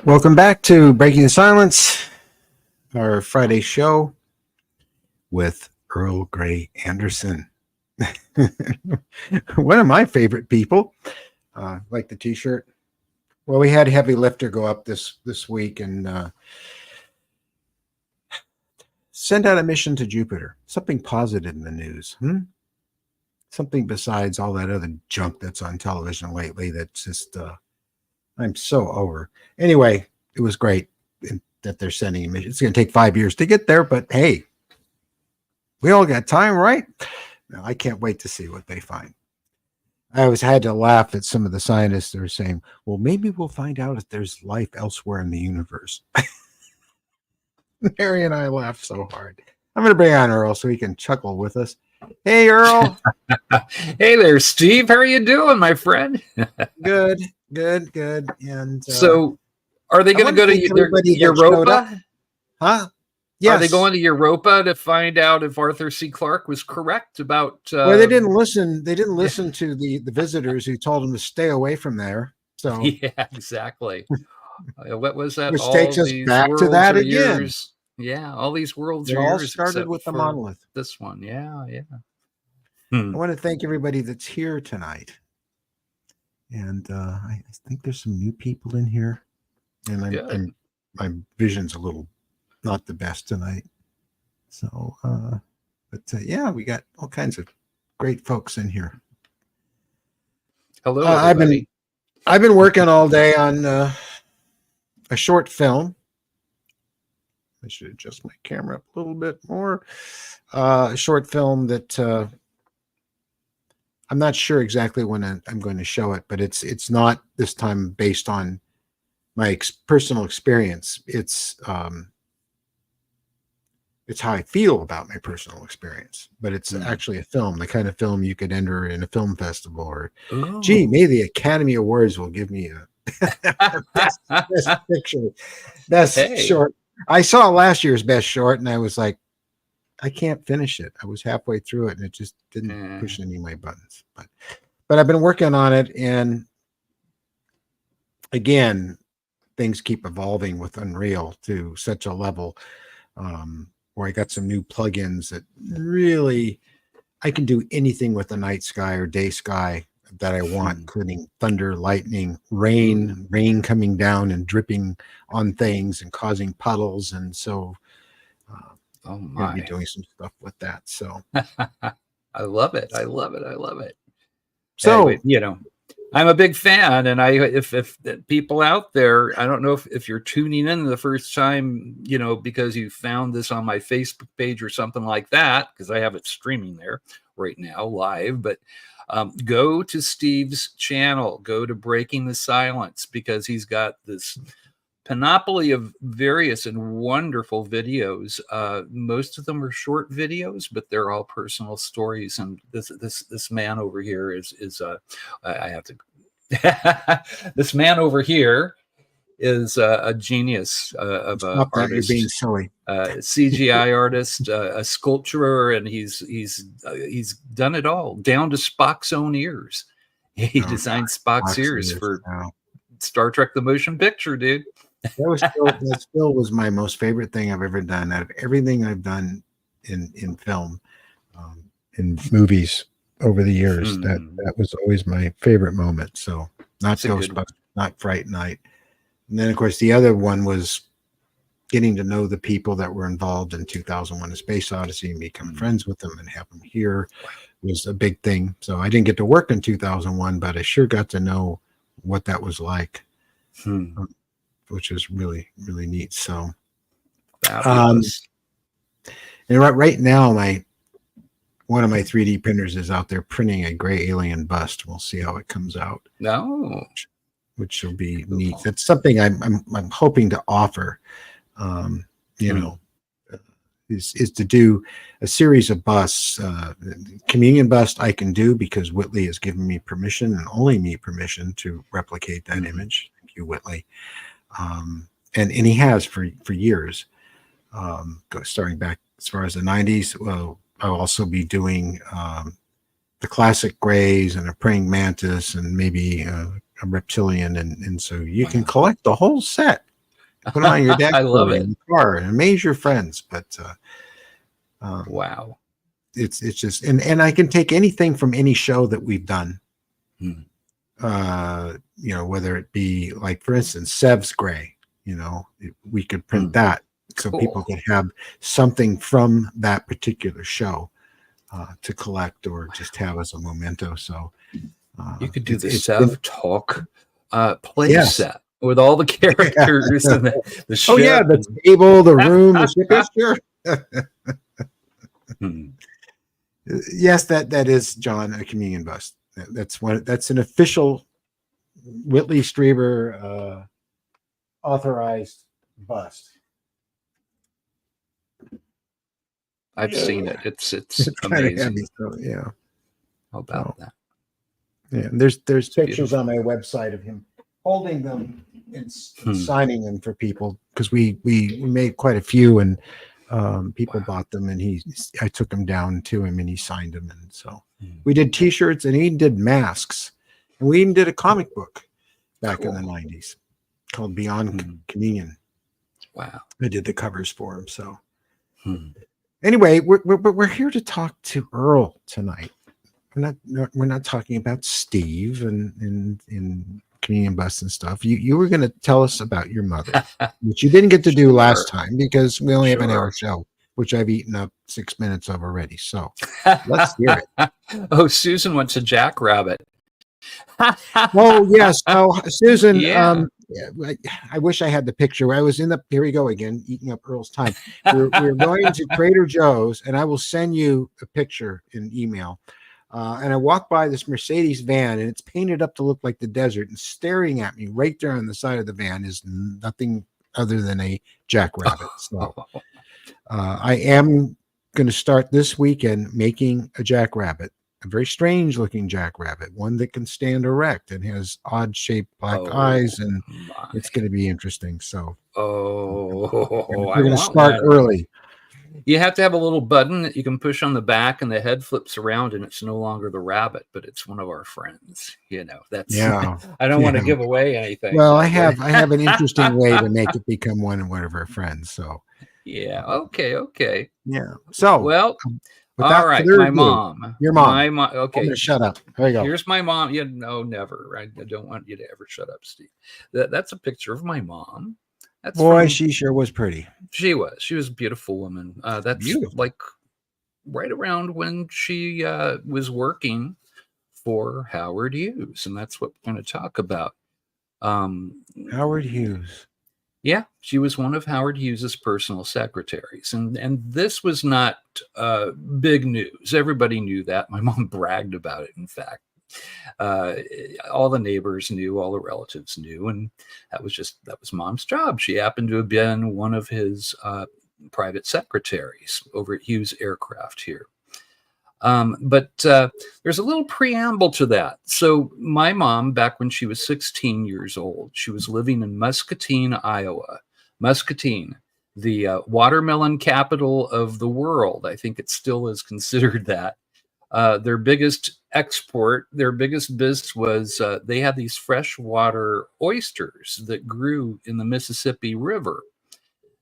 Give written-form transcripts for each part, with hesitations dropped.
Welcome back to Breaking the Silence, our Friday show with Earl Grey Anderson. One of my favorite people. Like the t-shirt. Well, we had Heavy Lifter go up this week and send out a mission to Jupiter. Something positive in the news. Something besides all that other junk that's on television lately that's just I'm so over. Anyway, it was great that they're sending a mission. It's going to take 5 years to get there, but hey, we all got time, right? Now, I can't wait to see what they find. I always had to laugh at some of the scientists that are saying, well, maybe we'll find out if there's life elsewhere in the universe. Mary and I laughed so hard. I'm going to bring on Earl so he can chuckle with us. Hey, Earl. Hey there, Steve. How are you doing, my friend? Good. And so, are they going to go to Europa? Huh? Yes. Are they going to Europa to find out if Arthur C. Clarke was correct about? Well, they didn't listen. They didn't listen to the visitors who told them to stay away from there. So yeah, exactly. What was that? Which takes us back to that again. Years. Yeah, all these worlds. It all started with the monolith. This one, yeah. I want to thank everybody that's here tonight, and I think there's some new people in here, and my vision's a little not the best tonight. So, yeah, we got all kinds of great folks in here. Hello, I've been working all day on a short film. I should adjust my camera up a little bit more. A short film that I'm not sure exactly when I'm going to show it, but it's not this time based on my personal experience. It's how I feel about my personal experience, but it's actually a film, the kind of film you could enter in a film festival or, gee, maybe the Academy Awards will give me a best picture, best short. I saw last year's best short and I was like, I can't finish it. I was halfway through it and it just didn't push any of my buttons, but I've been working on it. And again, things keep evolving with Unreal to such a level, where I got some new plugins that really, I can do anything with the night sky or day sky that I want, including thunder, lightning, rain coming down and dripping on things and causing puddles. And so I'm going to be doing some stuff with that. So I love it. So, anyway, I'm a big fan, and if people out there, I don't know if you're tuning in the first time, because you found this on my Facebook page or something like that, because I have it streaming there right now live, but go to Steve's channel, go to Breaking the Silence, because he's got this panoply of various and wonderful videos. Most of them are short videos, but they're all personal stories. And this man over here is I have to. This man over here is a genius of an artist. You're being silly. CGI artist, a sculptor, and he's done it all down to Spock's own ears. He designed Spock's ears for Star Trek: The Motion Picture, dude. That still was my most favorite thing I've ever done. Out of everything I've done in film, in movies over the years, that was always my favorite moment. So not Ghostbusters, not Fright Night. And then, of course, the other one was getting to know the people that were involved in 2001: A Space Odyssey and become friends with them and have them here was a big thing. So I didn't get to work in 2001, but I sure got to know what that was like, which is really, really neat. So, and right now, one of my 3D printers is out there printing a gray alien bust. We'll see how it comes out. No. Which will be neat. That's something I'm hoping to offer. Is to do a series of busts. Communion bust I can do because Whitley has given me permission, and only me permission, to replicate that image. Thank you, Whitley. And he has for years. Starting back as far as the 90s. Well, I'll also be doing the classic grays and a praying mantis and maybe a reptilian, and so you can collect the whole set Put it on your I love dashboard it. in the car and amaze your friends. But Wow. it's just and I can take anything from any show that we've done. Hmm. Whether it be like, for instance, Sev's Gray, we could print that so people Cool. could have something from that particular show to collect or just have as a memento. So You could do the it's been, Sev Talk play yes. set with all the Yeah. characters and the Oh yeah, ship. the table, the room, the ship. Yes, sure. Hmm. Yes, that is, John, a communion bust. That's an official Whitley Strieber authorized bust. I've seen it. It's It's kind of amazing. heavy, so yeah. How about that? Yeah, there's pictures beautiful. on my website of him holding them and Hmm. signing them for people, because we made quite a few, and people bought them, and I took them down to him and he signed them, and so we did T-shirts and he did masks, and we even did a comic book back in the 90s called Beyond Communion. Wow. I did the covers for him. So anyway, we're here to talk to Earl tonight. We're not talking about Steve and communion bus and stuff. You were going to tell us about your mother, which you didn't get to do last time because we only have an hour show, which I've eaten up 6 minutes of already. So let's hear it. Oh, Susan wants a jackrabbit. Oh yes. Oh, Susan. Yeah. I wish I had the picture. I was here we go again, eating up Earl's time. We're going to Trader Joe's, and I will send you a picture in email. And I walked by this Mercedes van, and it's painted up to look like the desert, and staring at me right there on the side of the van is nothing other than a jackrabbit. So I am going to start this weekend making a jackrabbit, a very strange looking jackrabbit, one that can stand erect and has odd shaped black eyes, and it's going to be interesting. So we're going to start early. You have to have a little button that you can push on the back, and the head flips around, and it's no longer the rabbit, but it's one of our friends. That's I don't want to give away anything. Well, I have an interesting way to make it become one of our friends. So yeah. Okay. Yeah. So well, all right. My mom. Your mom. My mom. Okay. I'm gonna shut up. There you go. Here's my mom. No, never. I don't want you to ever shut up, Steve. That's a picture of my mom. She sure was pretty. She was a beautiful woman. That's beautiful. Like right around when she was working for Howard Hughes, and that's what we're going to talk about. Howard Hughes. Yeah, she was one of Howard Hughes's personal secretaries, and this was not big news. Everybody knew that. My mom bragged about it. In fact, all the neighbors knew, all the relatives knew, and that was Mom's job. She happened to have been one of his private secretaries over at Hughes Aircraft here. But there's a little preamble to that. So my mom, back when she was 16 years old, she was living in Muscatine, Iowa. Muscatine, the watermelon capital of the world. I think it still is considered that. Their biggest export, their biggest business was they had these freshwater oysters that grew in the Mississippi River.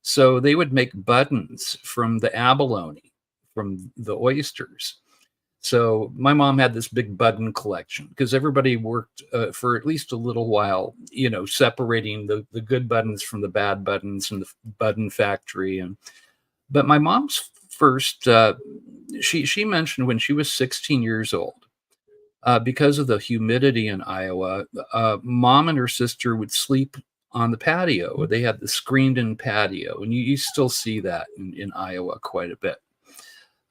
So they would make buttons from the abalone, from the oysters. So my mom had this big button collection because everybody worked for at least a little while, separating the good buttons from the bad buttons in the button factory. But my mom's first, she mentioned when she was 16 years old, because of the humidity in Iowa, Mom and her sister would sleep on the patio. They had the screened-in patio, and you still see that in Iowa quite a bit.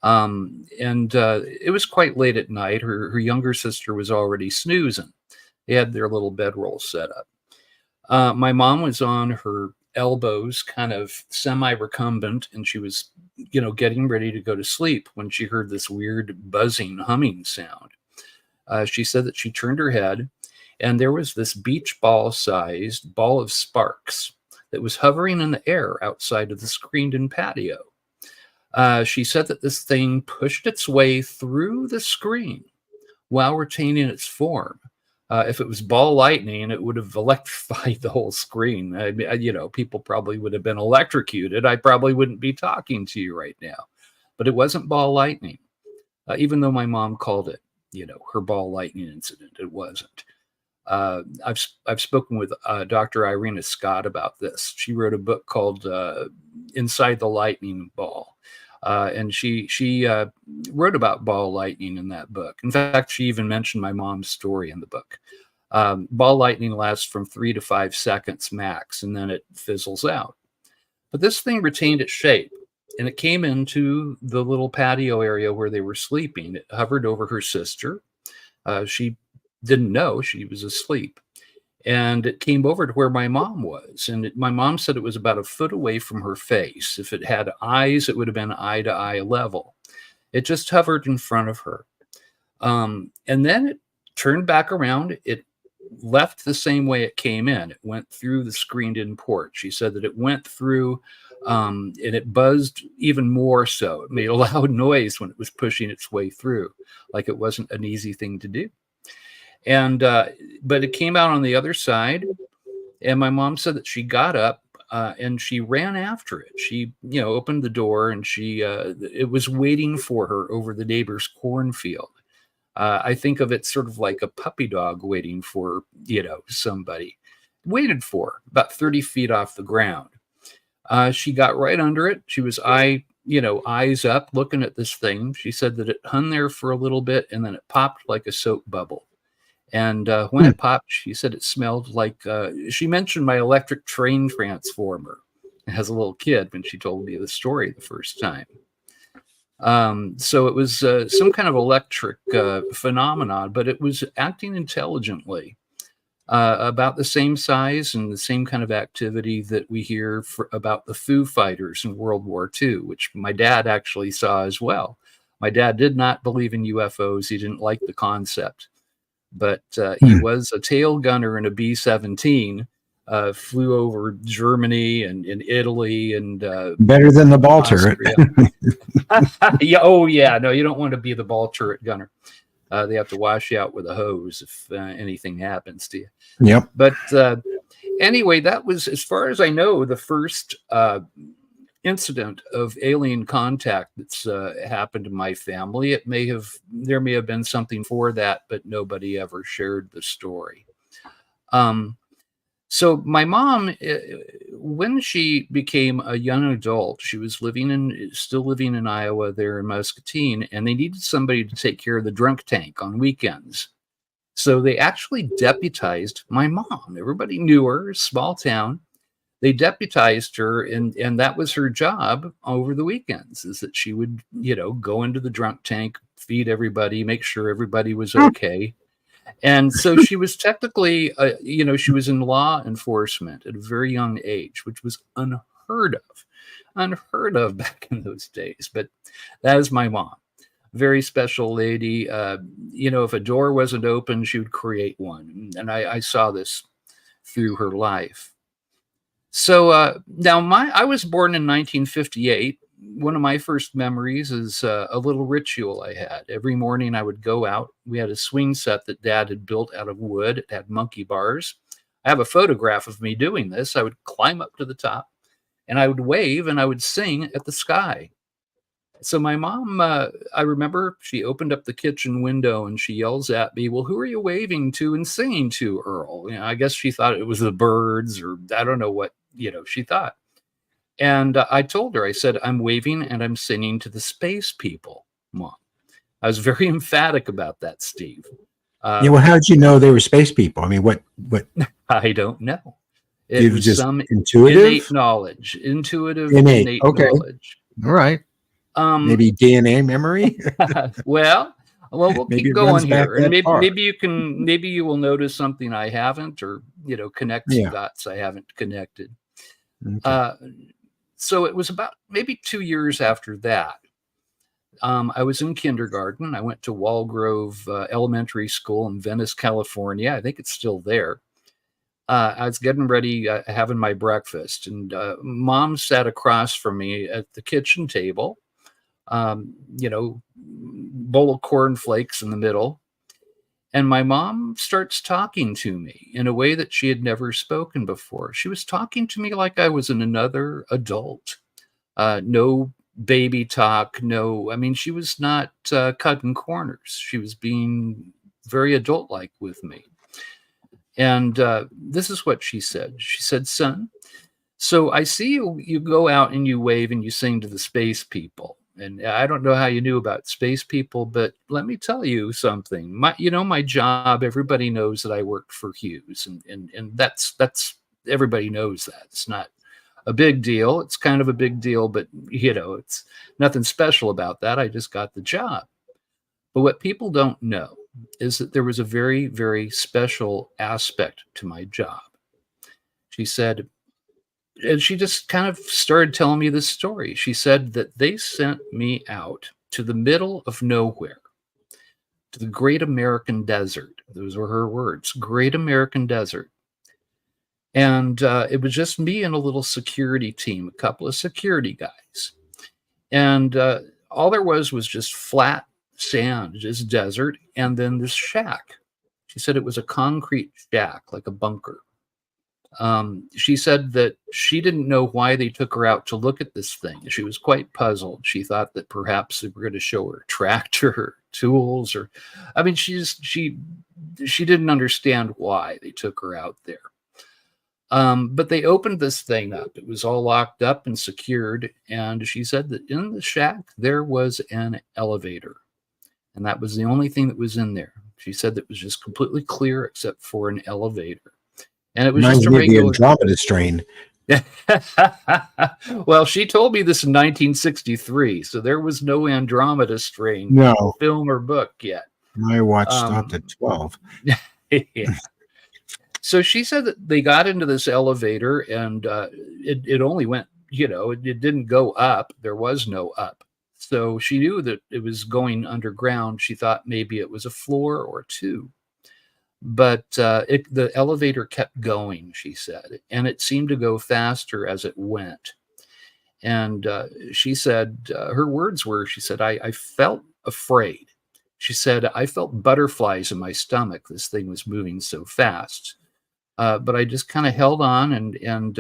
It was quite late at night. Her younger sister was already snoozing. They had their little bedroll set up. My mom was on her elbows, kind of semi-recumbent, and she was, getting ready to go to sleep when she heard this weird buzzing, humming sound. She said that she turned her head, and there was this beach ball-sized ball of sparks that was hovering in the air outside of the screened-in patio. She said that this thing pushed its way through the screen while retaining its form. If it was ball lightning, it would have electrified the whole screen. People probably would have been electrocuted. I probably wouldn't be talking to you right now. But it wasn't ball lightning, even though my mom called it, her ball lightning incident. It wasn't. I've spoken with Dr. Irina Scott about this. She wrote a book called Inside the Lightning Ball. And she wrote about ball lightning in that book. In fact, she even mentioned my mom's story in the book. Ball lightning lasts from 3 to 5 seconds max, and then it fizzles out. But this thing retained its shape, and it came into the little patio area where they were sleeping. It hovered over her sister. She didn't know she was asleep. And it came over to where my mom was. And my mom said it was about a foot away from her face. If it had eyes, it would have been eye to eye level. It just hovered in front of her. And then it turned back around. It left the same way it came in. It went through the screened-in port. She said that it went through and it buzzed even more so. It made a loud noise when it was pushing its way through, like it wasn't an easy thing to do. And but it came out on the other side, and my mom said that she got up and she ran after it. She, opened the door, and it was waiting for her over the neighbor's cornfield. I think of it sort of like a puppy dog waiting for, somebody. Waited for her, about 30 feet off the ground. She got right under it. She was eyes up, looking at this thing. She said that it hung there for a little bit, and then it popped like a soap bubble. And when it popped, she said it smelled like, she mentioned my electric train transformer as a little kid when she told me the story the first time. So it was some kind of electric phenomenon, but it was acting intelligently, about the same size and the same kind of activity that we hear about the Foo Fighters in World War II, which my dad actually saw as well. My dad did not believe in UFOs. He didn't like the concept. But he was a tail gunner in a B-17, flew over Germany and in Italy and better than the ball turret. Yeah. Oh, yeah. No, you don't want to be the ball turret gunner. They have to wash you out with a hose if anything happens to you. Yep. But anyway, that was, as far as I know, the first incident of alien contact that's happened to my family. There may have been something for that, but nobody ever shared the story. So my mom, when she became a young adult, she was still living in Iowa there in Muscatine, and they needed somebody to take care of the drunk tank on weekends. So they actually deputized my mom. Everybody knew her, small town. They deputized her, and that was her job over the weekends, is that she would, go into the drunk tank, feed everybody, make sure everybody was okay. And so she was technically, she was in law enforcement at a very young age, which was unheard of back in those days. But that is my mom. Very special lady. If a door wasn't open, she would create one. And I saw this through her life. So now I was born in 1958. One of my first memories is a little ritual I had. Every morning I would go out. We had a swing set that Dad had built out of wood. It had monkey bars. I have a photograph of me doing this. I would climb up to the top, and I would wave, and I would sing at the sky. So my mom, I remember she opened up the kitchen window and she yells at me, "Well, who are you waving to and singing to, Earl?" I guess she thought it was the birds, or I don't know what, she thought. And I told her, I said, "I'm waving and I'm singing to the space people, Mom." I was very emphatic about that, Steve. Well, how did you know they were space people? I mean, what? I don't know. It was just some intuitive innate knowledge, innate okay. knowledge. All right. Maybe DNA memory. Well, we'll Maybe keep it runs going back here, and that far. maybe you will notice something I haven't, or connect some dots I haven't connected. Okay. So it was about maybe 2 years after that. I was in kindergarten. I went to Walgrove Elementary School in Venice, California. I think it's still there. I was getting ready, having my breakfast, and Mom sat across from me at the kitchen table. Bowl of cornflakes in the middle. And my mom starts talking to me in a way that she had never spoken before. She was talking to me like I was another adult. No baby talk. No, I mean, she was not cutting corners. She was being very adult like with me. And this is what she said. She said, "Son, so I see you go out and you wave and you sing to the space people. And I don't know how you knew about space people, but let me tell you something. My job, everybody knows that I worked for Hughes, and that's everybody knows that. It's not a big deal. It's kind of a big deal, but it's nothing special about that. I just got the job. But what people don't know is that there was a very, very special aspect to my job." She said, and she just kind of started telling me this story. She said that they sent me out to the middle of nowhere, to the great American desert. Those were her words, great American desert. And it was just me and a little security team, a couple of security guys. And all there was just flat sand, just desert, and then this shack. She said it was a concrete shack, like a bunker. She said that she didn't know why they took her out to look at this thing. She was quite puzzled. She thought that perhaps they were going to show her a tractor or tools, or I mean, she didn't understand why they took her out there. But they opened this thing up. It was all locked up and secured. And she said that in the shack there was an elevator, and that was the only thing that was in there. She said that it was just completely clear except for an elevator. And it was just a The regular Andromeda strain. Well, she told me this in 1963, so there was no Andromeda strain No, film or book yet. my watch stopped at 12. Yeah. So she said that they got into this elevator, and it only went, it didn't go up. There was no up. So she knew that it was going underground. She thought maybe it was a floor or two. But the elevator kept going, she said, and it seemed to go faster as it went. And she said, her words were, she said, I felt afraid. She said, I felt butterflies in my stomach. This thing was moving so fast. But I just kind of held on, and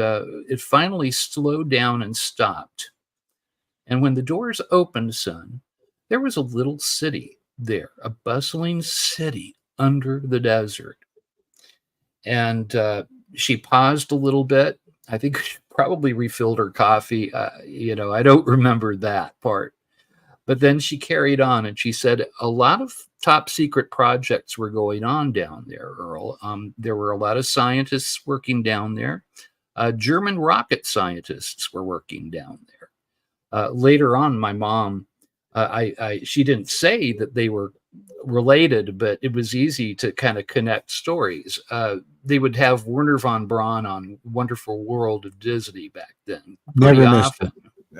it finally slowed down and stopped. And when the doors opened, son, there was a little city there, a bustling city under the desert. And she paused a little bit. I think she probably refilled her coffee. I don't remember that part. But then she carried on, and she said a lot of top secret projects were going on down there, Earl. There were a lot of scientists working down there. German rocket scientists were working down there. Later on, my mom, she didn't say that they were related, but it was easy to kind of connect stories. They would have Werner von Braun on Wonderful World of Disney back then. Never missed it.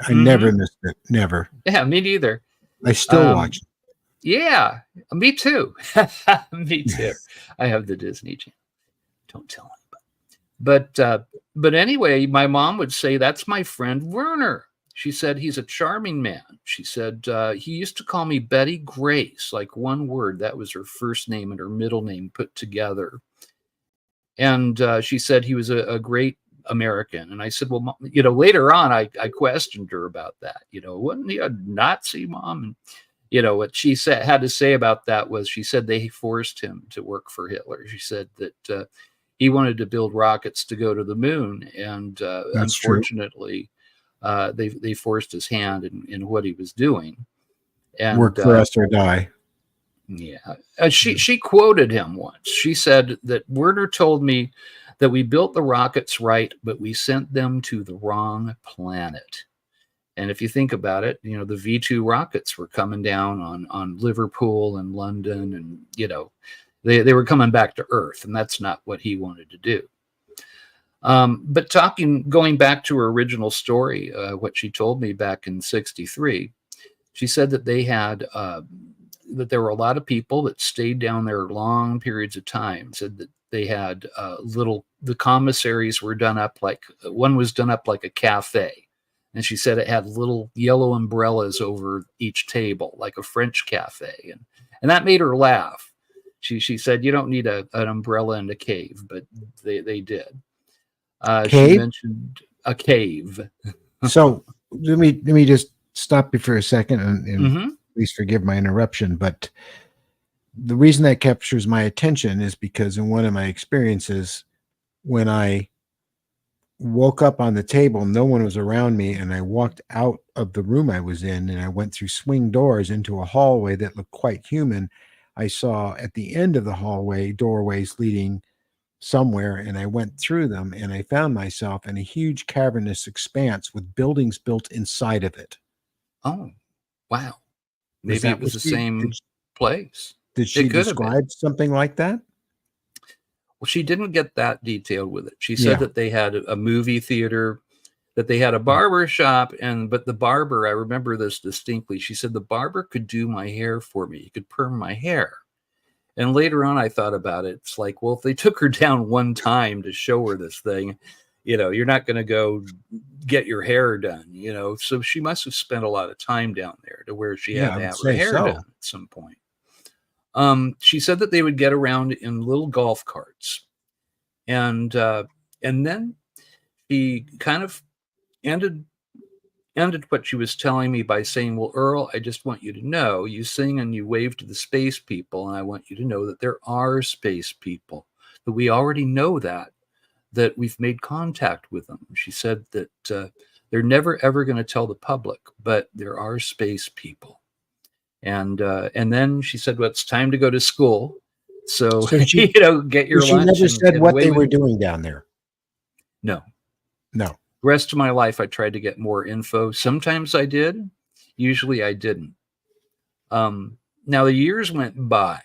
I never missed it. Never. Yeah, me neither. I still watch it. Yeah, me too. Me too. I have the Disney Channel. Don't tell anybody. But anyway, my mom would say, "That's my friend Werner." She said, "He's a charming man." She said, "He used to call me Betty Grace, like one word. That was her first name and her middle name put together." And she said he was a great American. And I said, "Well, later on, I questioned her about that. Wasn't he a Nazi, Mom?" And what she had to say about that was, she said they forced him to work for Hitler. She said that he wanted to build rockets to go to the moon, and unfortunately, they forced his hand in what he was doing. And work for us or die. Yeah, she quoted him once. She said that Werner told me that we built the rockets right, but we sent them to the wrong planet. And if you think about it, the V2 rockets were coming down on Liverpool and London, and they were coming back to Earth, and that's not what he wanted to do. But going back to her original story, what she told me back in '63, she said that they had that there were a lot of people that stayed down there long periods of time. Said that they had the commissaries were done up like, one was done up like a cafe. And she said it had little yellow umbrellas over each table, like a French cafe. And that made her laugh. She said you don't need an umbrella in a cave, but they did. She Cave. mentioned a cave. So let me just stop you for a second, and Hmm. please forgive my interruption. But the reason that captures my attention is because in one of my experiences, when I woke up on the table, no one was around me, and I walked out of the room I was in, and I went through swing doors into a hallway that looked quite human. I saw at the end of the hallway doorways leading somewhere, and I went through them, and I found myself in a huge cavernous expanse with buildings built inside of it. Oh, wow. Was Maybe it that was what the same place. did It she could have been. describe something like that? Well, she didn't get that detailed with it. She said Yeah. that they had a movie theater, that they had a barber shop, but the barber, I remember this distinctly. She said the barber could do my hair for me. He could perm my hair. And later on, I thought about it. It's like, well, if they took her down one time to show her this thing, you're not going to go get your hair done, So she must have spent a lot of time down there to where she Yeah, had I to would have her say hair done so. at some point. She said that they would get around in little golf carts, and then she kind of ended ended what she was telling me by saying, "Well, Earl, I just want you to know, you sing and you wave to the space people, and I want you to know that there are space people, that we already know that we've made contact with them." She said that they're never ever going to tell the public, but there are space people. And then she said, "Well, it's time to go to school, so So get so your she lunch," never said and what away they we were went. doing down there? No. No. The rest of my life, I tried to get more info. Sometimes I did. Usually I didn't. Now the years went by,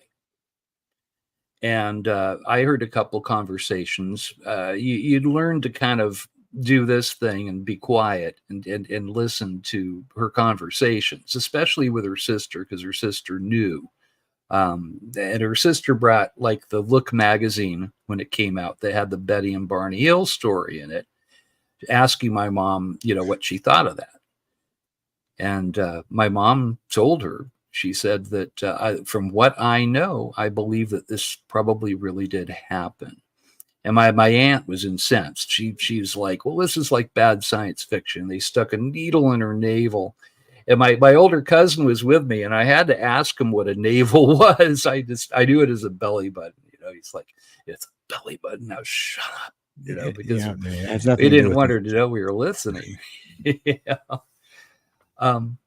and I heard a couple conversations. You'd learn to kind of do this thing and be quiet and listen to her conversations, especially with her sister, because her sister knew. And her sister brought like the Look magazine when it came out. They had the Betty and Barney Hill story in it, asking my mom, what she thought of that. And my mom told her, she said that from what I know, I believe that this probably really did happen. And my aunt was incensed. She's like, well, this is like bad science fiction. They stuck a needle in her navel. And my older cousin was with me, and I had to ask him what a navel was. I knew it as a belly button. He's like, it's a belly button. Now shut up. Because Yeah, it has we nothing to do didn't with want it. her to know we were listening. Yeah. Um,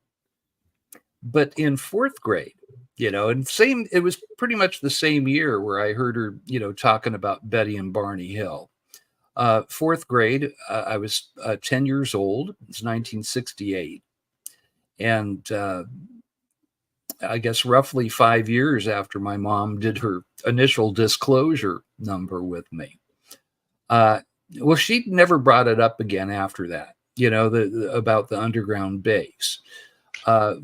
but in fourth grade, and it was pretty much the same year where I heard her, talking about Betty and Barney Hill. Fourth grade, I was 10 years old. It's 1968. And I guess roughly 5 years after my mom did her initial disclosure number with me. Uh, well, she never brought it up again after that, about the underground base. Well,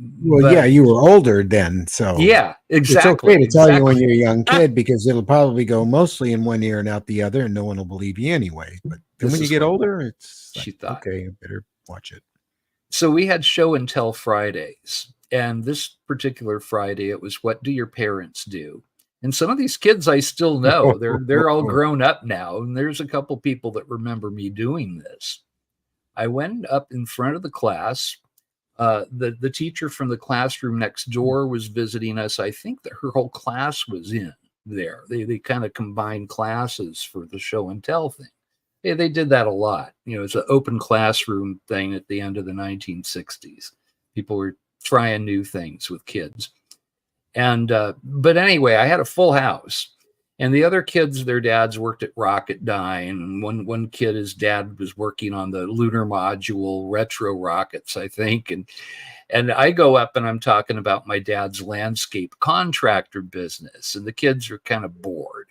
yeah, But you were older then, so yeah, it's okay exactly, to tell you when exactly. you're a young kid because it'll probably go mostly in one ear and out the other, and no one will believe you anyway. But then This when you is get what older, it's like, she thought. okay, I better watch it. So we had show and tell Fridays, and this particular Friday, it was "What do your parents do?" And some of these kids I still know. They're all grown up now, and there's a couple people that remember me doing this. I went up in front of the class. The teacher from the classroom next door was visiting us. I think that her whole class was in there. They kind of combined classes for the show and tell thing. They did that a lot. It's an open classroom thing at the end of the 1960s. People were trying new things with kids. And but anyway, I had a full house. And the other kids, their dads worked at Rocketdyne. And one kid, his dad was working on the lunar module retro rockets, I think. And I go up and I'm talking about my dad's landscape contractor business. And the kids are kind of bored.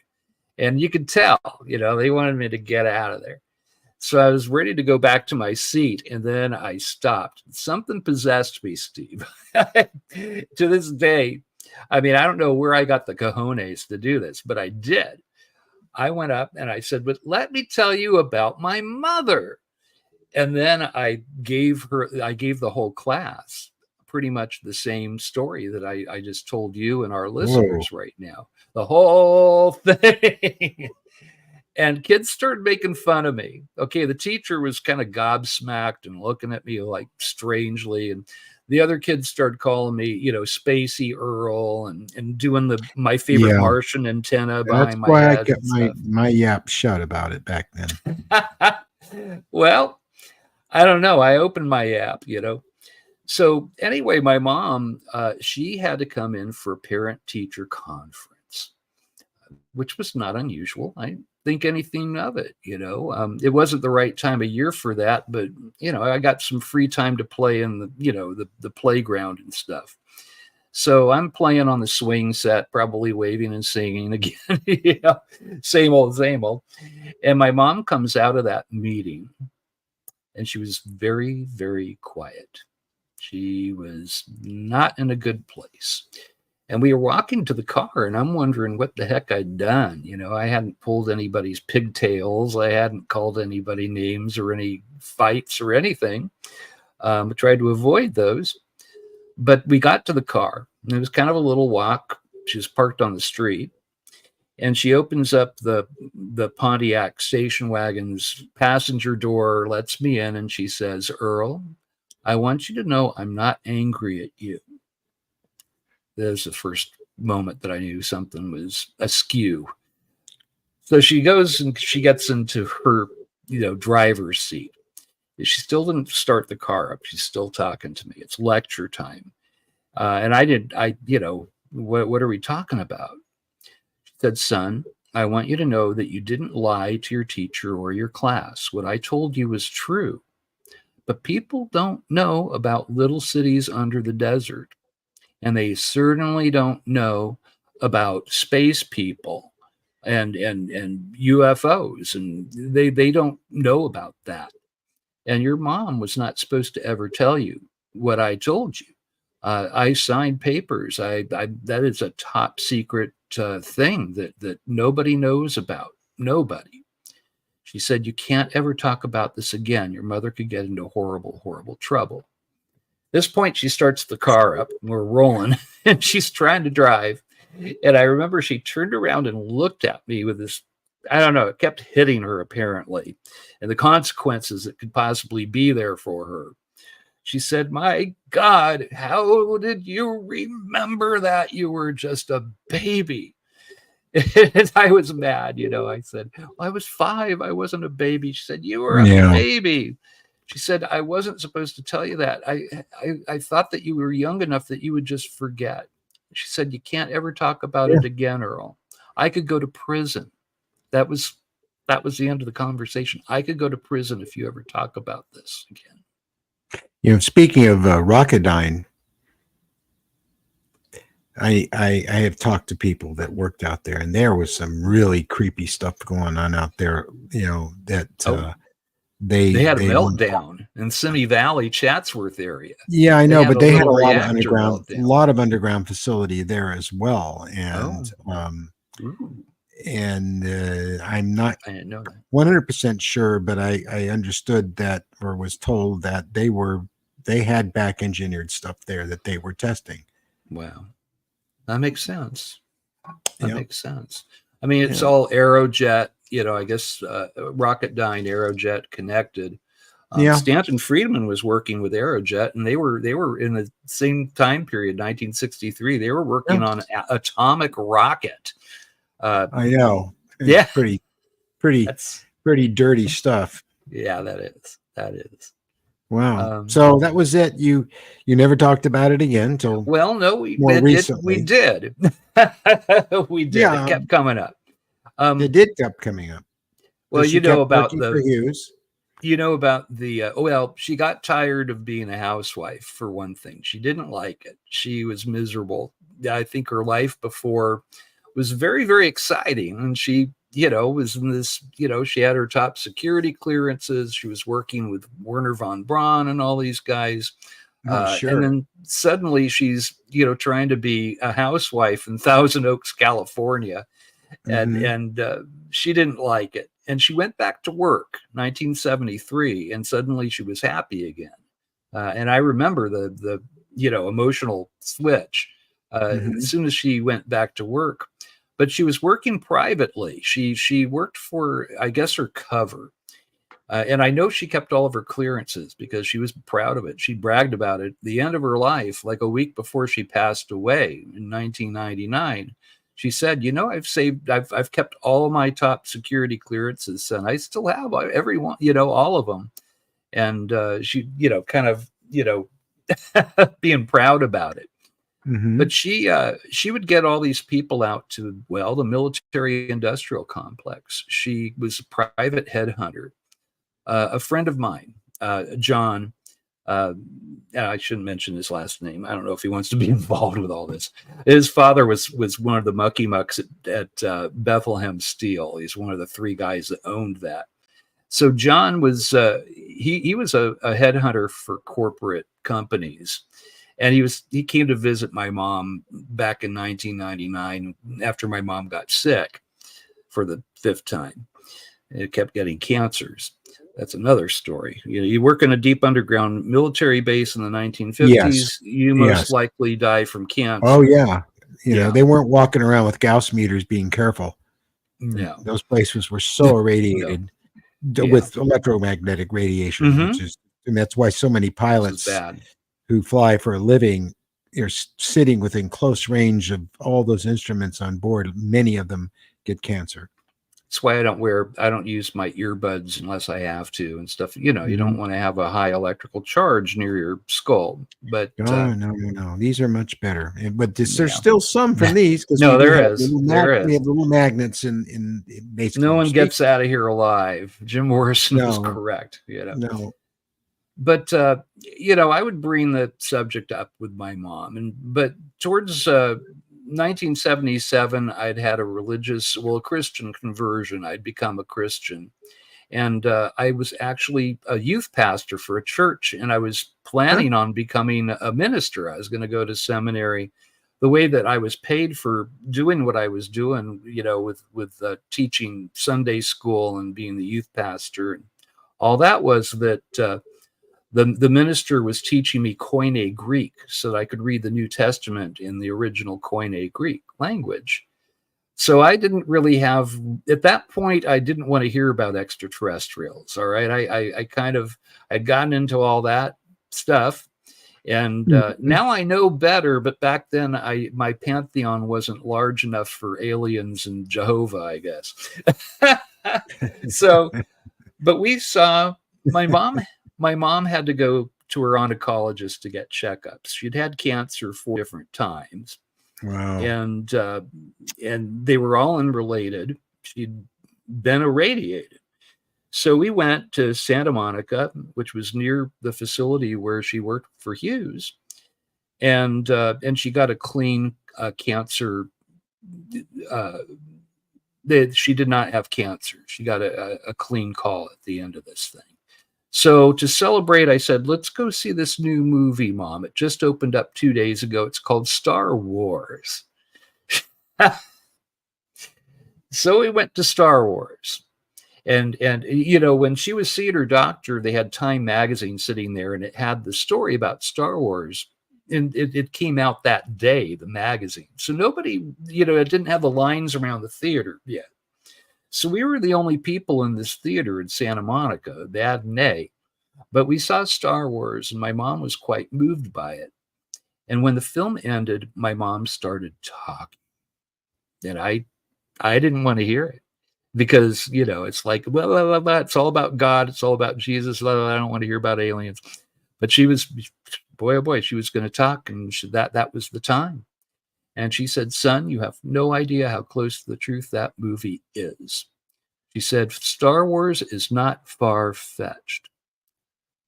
And you could tell, they wanted me to get out of there. So I was ready to go back to my seat, and then I stopped. Something possessed me, Steve. To this day, I mean, I don't know where I got the cojones to do this, but I did. I went up and I said, "But let me tell you about my mother." And then I gave the whole class pretty much the same story that I just told you and our Whoa. listeners right now. The whole thing. And kids started making fun of me. Okay, the teacher was kind of gobsmacked and looking at me like strangely, and the other kids started calling me, Spacey Earl, and doing my favorite Yeah. Martian antenna That's behind my why I head kept and stuff. my yap shut about it back then. Well, I don't know. I opened my app. So anyway, my mom, she had to come in for a parent-teacher conference, which was not unusual. I didn't think anything of it. It wasn't the right time of year for that, but I got some free time to play in the playground and stuff. So I'm playing on the swing set, probably waving and singing again. Same old, same old. And my mom comes out of that meeting, and she was very, very quiet. She was not in a good place. And we were walking to the car, and I'm wondering what the heck I'd done. I hadn't pulled anybody's pigtails. I hadn't called anybody names or any fights or anything. I tried to avoid those. But we got to the car, and it was kind of a little walk. She was parked on the street, and she opens up the Pontiac station wagon's passenger door, lets me in, and she says, "Earl, I want you to know I'm not angry at you." That was the first moment that I knew something was askew. So she goes and she gets into her, driver's seat. She still didn't start the car up. She's still talking to me. It's lecture time. And what are we talking about? She said, "Son, I want you to know that you didn't lie to your teacher or your class. What I told you was true. But people don't know about little cities under the desert. And they certainly don't know about space people and UFOs. And they don't know about that. And your mom was not supposed to ever tell you what I told you. I signed papers. That is a top secret thing that nobody knows about. Nobody." She said, "You can't ever talk about this again. Your mother could get into horrible, horrible trouble." At this point, she starts the car up. And we're rolling, and she's trying to drive. And I remember she turned around and looked at me with this, I don't know, it kept hitting her apparently, and the consequences that could possibly be there for her. She said, "My God, how did you remember that? You were just a baby." And I was mad. I said, "Well, I was 5. I wasn't a baby." She said, "You were a Yeah. baby." She said, "I wasn't supposed to tell you that. I thought that you were young enough that you would just forget." She said, "You can't ever talk about Yeah. it again, Earl. I could go to prison." That was the end of the conversation. "I could go to prison if you ever talk about this again." Speaking of Rocketdyne, I have talked to people that worked out there, and there was some really creepy stuff going on out there. That They had a they weren't. meltdown in Simi Valley, Chatsworth area. Yeah, I They know, had but a they had a little lot of reactor meltdown. underground facility there as well, and Ooh, I'm not I didn't know that. 100% sure, but I understood that, or was told that they had back engineered stuff there that they were testing. Wow. That makes sense. That Yeah. makes sense. I mean, it's Yeah. all Aerojet, I guess Rocketdyne, Aerojet connected. Yeah. Stanton Friedman was working with Aerojet, and they were in the same time period, 1963. They were working Yeah. on an atomic rocket. I know. Yeah, Pretty that's dirty stuff. yeah, that is. Wow. So that was it. You never talked about it again till Well, no, more recently. we did. We did. Yeah. It kept coming up. It did keep coming up. Well, She kept working for Hughes. She got tired of being a housewife, for one thing. She didn't like it. She was miserable. I think her life before was very, very exciting. And she, was in this, she had her top security clearances. She was working with Werner von Braun and all these guys. Sure. And then suddenly she's, trying to be a housewife in Thousand Oaks, California. And she didn't like it. And she went back to work 1973, and suddenly she was happy again. And I remember the emotional switch as soon as she went back to work. But she was working privately. She worked for, I guess, her cover. And I know she kept all of her clearances because she was proud of it. She bragged about it. At the end of her life, like a week before she passed away in 1999, she said, I've kept all of my top security clearances, and I still have every one, all of them. And she, kind of, being proud about it. But she would get all these people out to, the military industrial complex. She was a private headhunter. A friend of mine, John, I shouldn't mention his last name. I don't know if he wants to be involved with all this. His father was one of the mucky mucks at Bethlehem Steel. He's one of the 3 guys that owned that. So John was he was a headhunter for corporate companies, and he came to visit my mom back in 1999 after my mom got sick for the 5th time. It kept getting cancers. That's another story. You work in a deep underground military base in the 1950s, you most likely die from cancer. Oh, yeah. They weren't walking around with Gauss meters being careful. No. Those places were so irradiated with electromagnetic radiation, and that's why so many pilots who fly for a living are sitting within close range of all those instruments on board. Many of them get cancer. That's why I don't use my earbuds unless I have to and stuff. You don't want to have a high electrical charge near your skull. But no. These are much better. But there's still some from these. No, there is. We have little magnets in basically. No one gets out of here alive. Jim Morrison was correct. No. But I would bring the subject up with my mom, but towards 1977, I'd had a Christian conversion. I'd become a Christian. And I was actually a youth pastor for a church, and I was planning on becoming a minister. I was going to go to seminary. The way that I was paid for doing what I was doing, with teaching Sunday school and being the youth pastor, and all that was that the minister was teaching me Koine Greek so that I could read the New Testament in the original Koine Greek language. So I didn't really have, at that point, I didn't want to hear about extraterrestrials. All right. I'd gotten into all that stuff. And now I know better. But back then, my pantheon wasn't large enough for aliens and Jehovah, I guess. But we saw my mom had to go to her oncologist to get checkups. She'd had cancer 4 different times. Wow. And they were all unrelated. She'd been irradiated. So we went to Santa Monica, which was near the facility where she worked for Hughes. And she got a clean cancer. She did not have cancer. She got a clean call at the end of this thing. So to celebrate, I said, let's go see this new movie, Mom. It just opened up 2 days ago. It's called Star Wars. So we went to Star Wars. And when she was seeing her doctor, they had Time magazine sitting there, and it had the story about Star Wars. And it came out that day, the magazine. So nobody, it didn't have the lines around the theater yet. So we were the only people in this theater in Santa Monica, Dad and A. But we saw Star Wars, and my mom was quite moved by it. And when the film ended, my mom started talking. And I didn't want to hear it because, it's like, blah, blah, blah, blah. It's all about God. It's all about Jesus. Blah, blah, I don't want to hear about aliens. But she was, boy, oh boy, she was going to talk, and that was the time. And she said, son, you have no idea how close to the truth that movie is. She said, Star Wars is not far-fetched.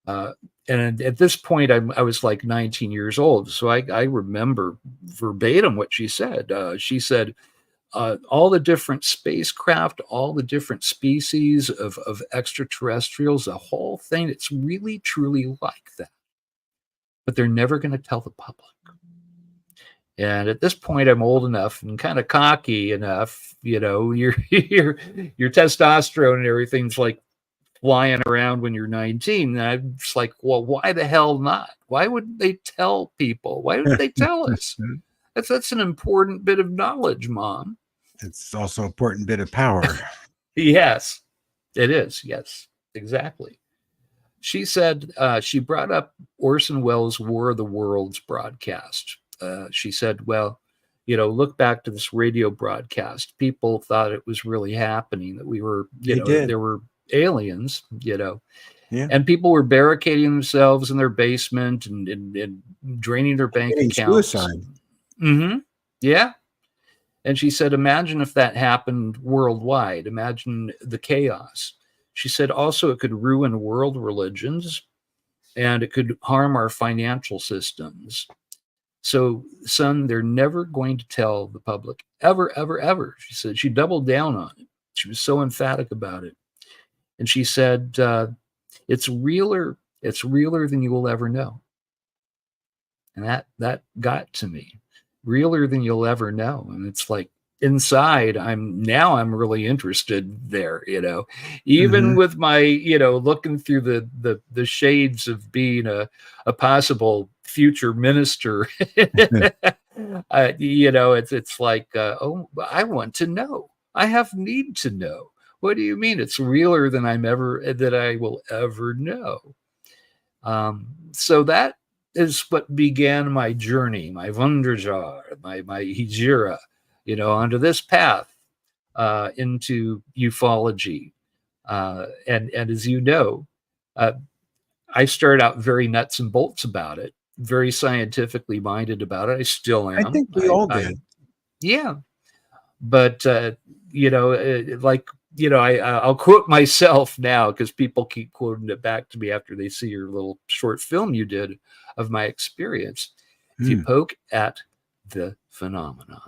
And at this point, I was like 19 years old. So I remember verbatim what she said. She said, all the different spacecraft, all the different species of extraterrestrials, the whole thing, it's really, truly like that. But they're never going to tell the public. And at this point, I'm old enough and kind of cocky enough, your testosterone and everything's like flying around when you're 19. And I'm just like, well, why the hell not? Why would they tell people? Why would they tell us? That's an important bit of knowledge, Mom. It's also an important bit of power. Yes, it is. Yes, exactly. She said she brought up Orson Welles' War of the Worlds broadcast. She said, well, look back to this radio broadcast. People thought it was really happening, that we were, They did. there were aliens, Yeah. and people were barricading themselves in their basement and draining their bank accounts. Suicide. Mm-hmm. Yeah. And she said, imagine if that happened worldwide. Imagine the chaos. She said also it could ruin world religions and it could harm our financial systems. So, son, they're never going to tell the public, ever, ever, ever. She said she doubled down on it. She was so emphatic about it. And she said, it's realer than you will ever know. And that got to me. Realer than you'll ever know. And it's like, inside I'm really interested there, even with my, looking through the shades of being a possible future minister. It's like, oh, I want to know. I have need to know. What do you mean? It's realer than that I will ever know. So that is what began my journey, my Wanderjahr, my Hijira, onto this path into ufology. And as you know, I started out very nuts and bolts about it, very scientifically minded about it. I still am. I think we all did. Yeah. But, I'll quote myself now because people keep quoting it back to me after they see your little short film you did of my experience. If you poke at the phenomenon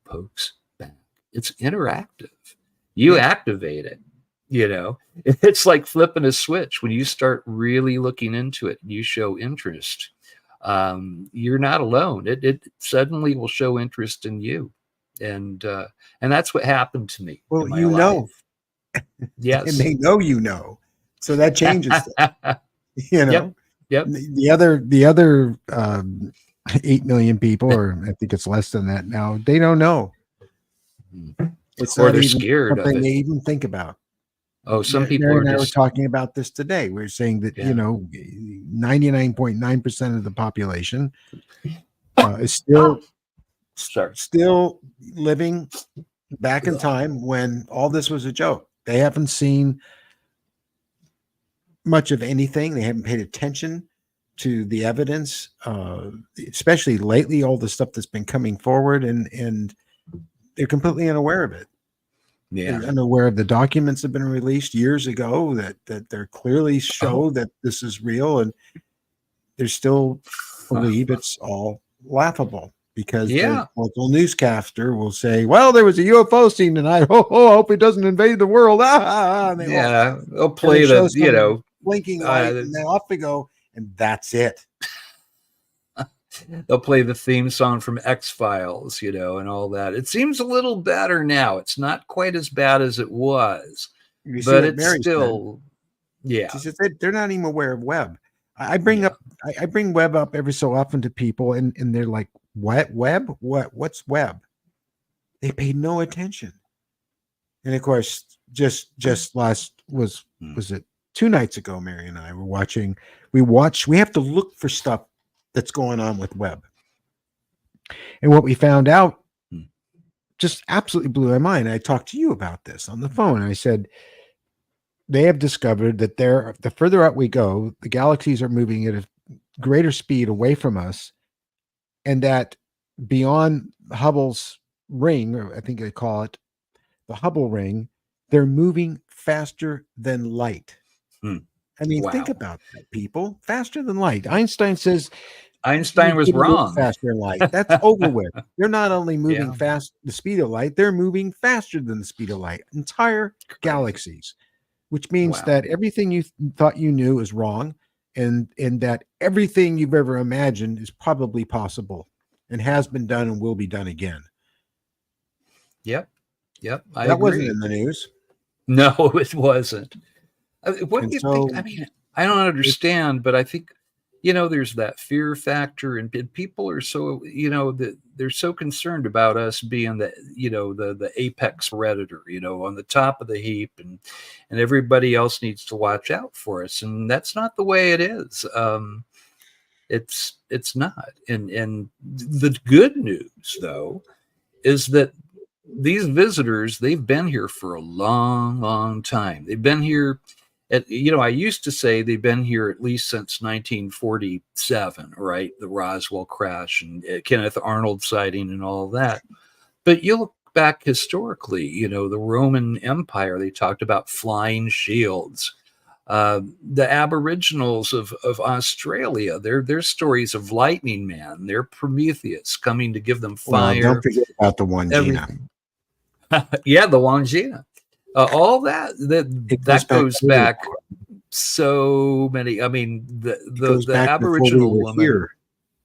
pokes back. It's interactive. You activate it. It's like flipping a switch. When you start really looking into it and you show interest, you're not alone. It suddenly will show interest in you. And that's what happened to me. Well, in my life. Yes. And they know, so that changes things. Yep. The other 8 million people, or I think it's less than that now, they don't know. It's or they're scared of it. They even think about. Oh, some people Mary are and I just were talking about this today. We were saying that 99.9% of the population is still living back in time when all this was a joke. They haven't seen much of anything. They haven't paid attention to the evidence, especially lately, all the stuff that's been coming forward, and they're completely unaware of it. Yeah. They're unaware of the documents that have been released years ago that they're clearly show that this is real, and they still believe it's all laughable because the local newscaster will say, well, there was a UFO seen tonight. I hope it doesn't invade the world. And they'll play the, blinking light, and then off they go, and that's it. They'll play the theme song from X-Files, and all that. It seems a little better now. It's not quite as bad as it was, but it's still, She said they're not even aware of Webb. I bring Webb up every so often to people, and they're like, "What Webb? What's Webb?" They paid no attention. And of course, just last was it 2 nights ago? Mary and I were watching. We have to look for stuff that's going on with Webb. And what we found out just absolutely blew my mind. I talked to you about this on the phone. I said, they have discovered that the further out we go, the galaxies are moving at a greater speed away from us. And that beyond Hubble's ring, or I think they call it the Hubble ring, they're moving faster than light. I mean, think about that, people. Faster than light. Einstein says Einstein was wrong. Faster than light. That's over with. They're not only moving fast the speed of light, they're moving faster than the speed of light. Entire galaxies, which means that everything you thought you knew is wrong, and that everything you've ever imagined is probably possible and has been done and will be done again. Yep. I that agree. wasn't in the news. No, it wasn't. What do And you think? so I mean, I don't understand, but I think, there's that fear factor, and people are so, that they're so concerned about us being the apex predator, on the top of the heap, and everybody else needs to watch out for us, and that's not the way it is. It's not. And the good news, though, is that these visitors, they've been here for a long, long time. They've been here I used to say they've been here at least since 1947, right? The Roswell crash and Kenneth Arnold sighting and all of that. But you look back historically, the Roman Empire, they talked about flying shields. The Aboriginals of Australia, their stories of Lightning Man, their Prometheus coming to give them well, don't fire, forget about the Wangina. everything. Yeah, the Wangina. All that It goes that back goes really back so many. I mean, It goes the back before we Aboriginal were woman. here.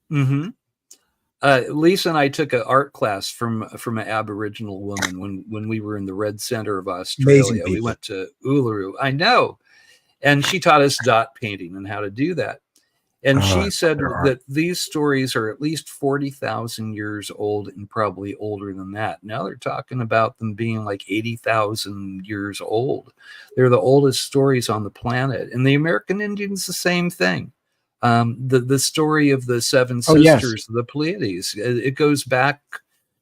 Hmm. Lisa and I took an art class from an Aboriginal woman when we were in the Red Center of Amazing Australia. We people. went to Uluru. I know, and she taught us dot painting and how to do that. And she said There are. that these stories are at least 40,000 years old and probably older than that. Now they're talking about them being like 80,000 years old. They're the oldest stories on the planet. And the American Indians, the same thing. The story of the seven Oh, yes. sisters of the Pleiades, it goes back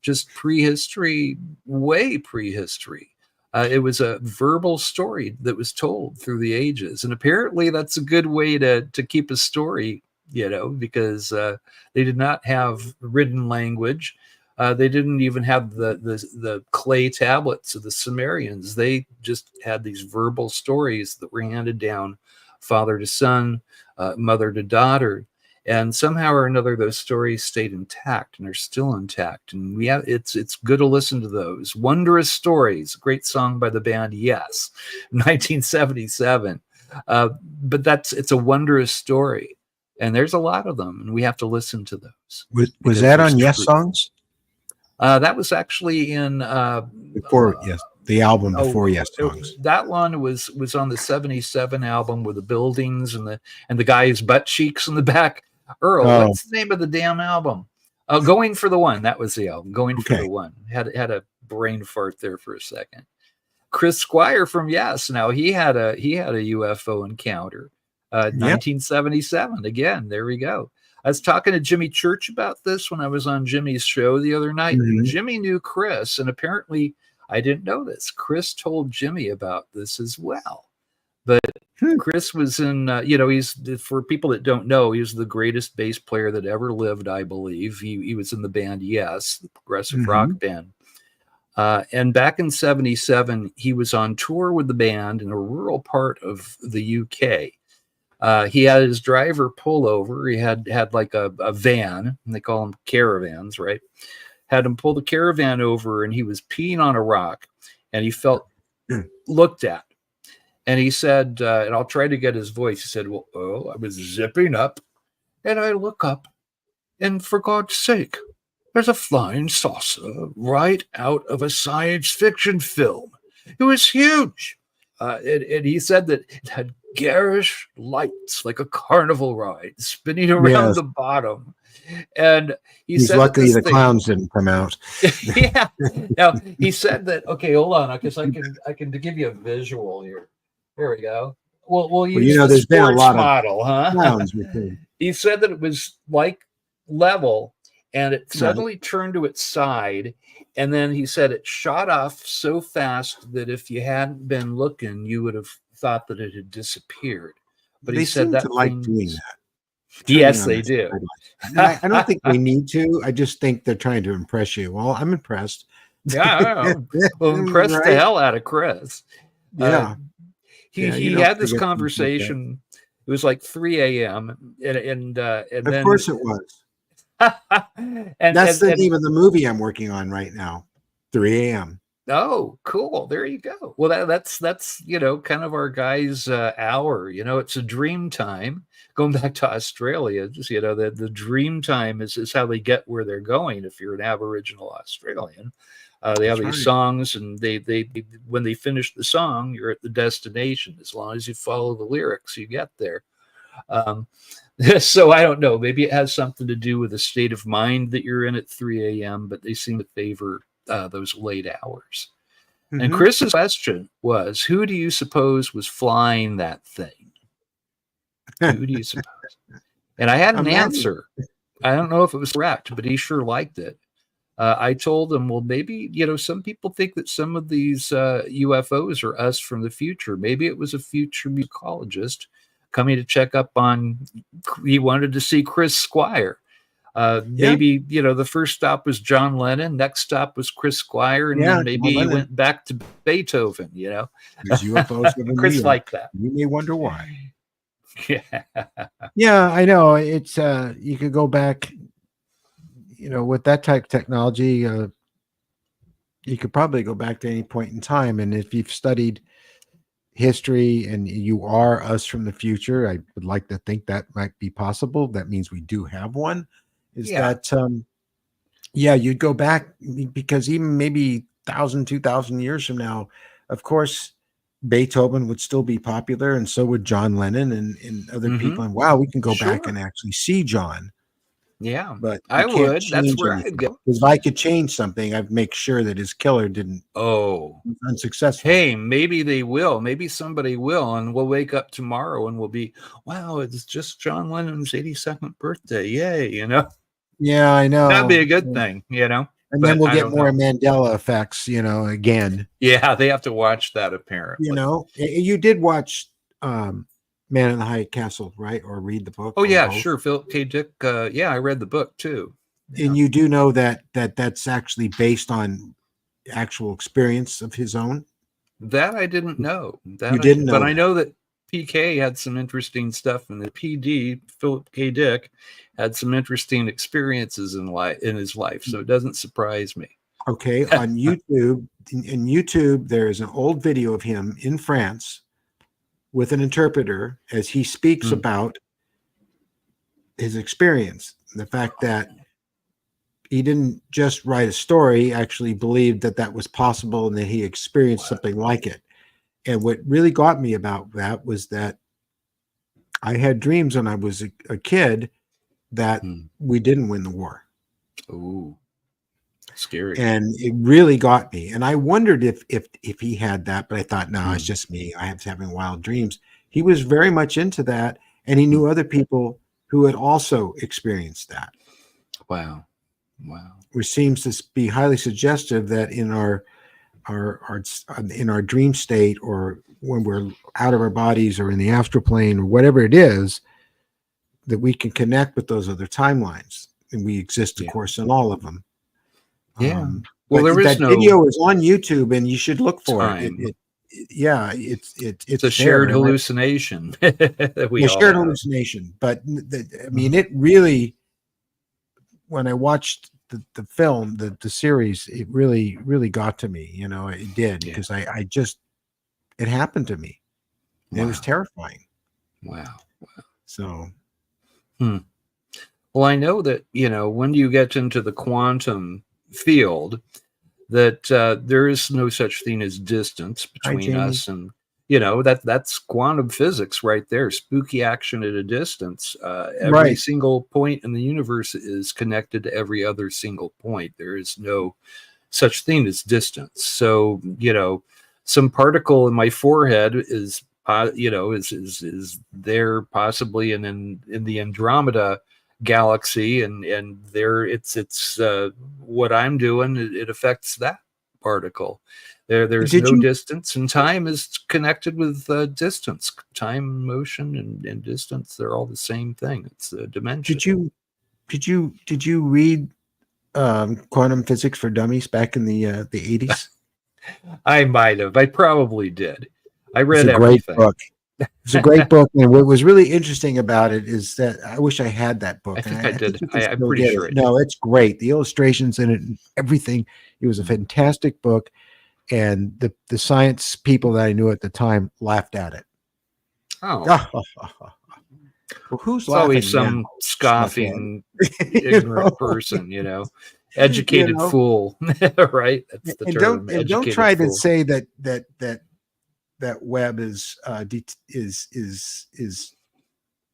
just prehistory, way prehistory. It was a verbal story that was told through the ages, and apparently that's a good way to keep a story, because they did not have written language. They didn't even have the clay tablets of the Sumerians. They just had these verbal stories that were handed down, father to son, mother to daughter. And somehow or another, those stories stayed intact and are still intact. And it's good to listen to those. Wondrous Stories, great song by the band Yes, 1977. But it's a wondrous story, and there's a lot of them, and we have to listen to those. Was that on Yes Songs? That was actually in Before Yes, the album before Yes Songs. That one was on the 77 album with the buildings and the guy's butt cheeks in the back. Earl, what's the name of the damn album? Going for the One. That was the album. Going for the One. Had a brain fart there for a second. Chris Squire from Yes. Now he had a UFO encounter. 1977. Again, there we go. I was talking to Jimmy Church about this when I was on Jimmy's show the other night. Mhm. Jimmy knew Chris, and apparently I didn't know this. Chris told Jimmy about this as well. But Chris was in, he's, for people that don't know, he was the greatest bass player that ever lived, I believe. He was in the band Yes, the progressive rock band. And back in 77, he was on tour with the band in a rural part of the UK. He had his driver pull over. He had like a van, and they call them caravans, right? Had him pull the caravan over, and he was peeing on a rock, and he felt looked at. And he said, and I'll try to get his voice. He said, well, I was zipping up, and I look up, and for God's sake, there's a flying saucer right out of a science fiction film. It was huge. And he said that it had garish lights like a carnival ride spinning around the bottom. And he's said lucky the clowns didn't come out. Yeah. Now he said that. Okay, hold on, because I can give you a visual here. Here we go. We'll use the there's been a lot model, of clowns with him. He said that it was like level, and it suddenly turned to its side, and then he said it shot off so fast that if you hadn't been looking, you would have thought that it had disappeared. But he said that like doing that. Yes, they do. I don't think they need to. I just think they're trying to impress you. Well, I'm impressed. Yeah, well, impressed the hell out of Chris. Yeah. He had this conversation. It was like 3 a.m. and of course it was. and that's the name of the movie I'm working on right now. 3 a.m. Oh, cool. There you go. Well, that's kind of our guy's hour. It's a dream time. Going back to Australia, just the dream time is how they get where they're going. If you're an Aboriginal Australian, They have That's these right. songs, and they when they finish the song, you're at the destination. As long as you follow the lyrics, you get there. Um, so I don't know. Maybe it has something to do with the state of mind that you're in at 3 a.m., but they seem to favor those late hours. And Hmm. Chris's question was, who do you suppose was flying that thing? Who do you suppose? And I had A an man. answer. I don't know if it was correct, but he sure liked it. I told him, well, maybe, some people think that some of these UFOs are us from the future. Maybe it was a future musicologist coming to check up on, he wanted to see Chris Squire. Yeah, Maybe, the first stop was John Lennon, next stop was Chris Squire, and yeah, then maybe John he Lennon. went back to Beethoven, There's UFOs over New Chris York. liked that. You may wonder why. Yeah. Yeah, I know. It's you could go back, with that type of technology, you could probably go back to any point in time. And if you've studied history and you are us from the future, I would like to think that might be possible. That means we do have one. Is Yeah. that yeah, you'd go back because even maybe 1,000, 2,000 years from now, of course, Beethoven would still be popular, and so would John Lennon and other people. Mm-hmm. And wow, we can go back Sure. and actually see John, Yeah. but you I can't would. That's change where I'd anything. go. Because if I could change something, I'd make sure that his killer didn't Oh, was unsuccessful. hey, maybe they will. Maybe somebody will, and we'll wake up tomorrow and we'll be, wow, it's just John Lennon's 82nd birthday. Yay. Yeah, I That'd be know. a good thing. And then But we'll I get don't more know. Mandela effects, again. Yeah, they have to watch that apparently. You did watch Man in the High Castle, right? Or read the book Oh or yeah, both. sure. Philip K. Dick. Yeah, I read the book too. Yeah. And you do know that's actually based on actual experience of his own. That I didn't know. You didn't But know I that. know that PK had some interesting stuff, and the PD, Philip K. Dick, had some interesting experiences in his life. So it doesn't surprise me. Okay, on YouTube, in YouTube, there is an old video of him in France with an interpreter as he speaks Hmm. about his experience. The fact that he didn't just write a story, he actually believed that that was possible and that he experienced something like it. And what really got me about that was that I had dreams when I was a kid that Hmm. we didn't win the war. Ooh, scary. And it really got me. And I wondered if he had that, but I thought, no, it's Hmm. just me. I was having wild dreams. He was very much into that, and he Hmm. knew other people who had also experienced that, Wow. Wow. which seems to be highly suggestive that in our in our dream state, or when we're out of our bodies or in the astral plane or whatever it is, that we can connect with those other timelines, and we exist, of Yeah. course, in all of them. Yeah. Well, But there is that no video is on YouTube, and you should look for it. time. Yeah, It's a it's there, shared and hallucination that we a all shared have. hallucination. But I mean, Mhm. it really. When I watched the film, the series, it really got to me. It did, Yeah. because I just it happened to me. It was Wow. terrifying. Wow. So Hmm. Well, I know that, when you get into the quantum field, that there is no such thing as distance hi, between Jamie. us and, that's quantum physics right there. Spooky action at a distance. Every Right. single point in the universe is connected to every other single point. There is no such thing as distance. So, some particle in my forehead is, is there possibly in the Andromeda galaxy, and there it's what I'm doing, it affects that particle. There's Did no you distance, and time is connected with distance. Time, motion, and distance, they're all the same thing. It's a dimension. did you did you read Quantum Physics for Dummies back in the 80s? I might have. I probably did. I It's read a great everything. book. It's a great book, and what was really interesting about it is that I wish I had that I book, and think I I think did. you can I'm still pretty get sure it. I did. No, it's great. The illustrations in it and everything. It was a Mm. fantastic book, and the science people that I knew at the time laughed at it. Oh, Well, who's it's always laughing now, some snuffhead? scoffing, You know? ignorant person. You Educated know, fool, right? That's the term, and don't educated try to fool. say that web is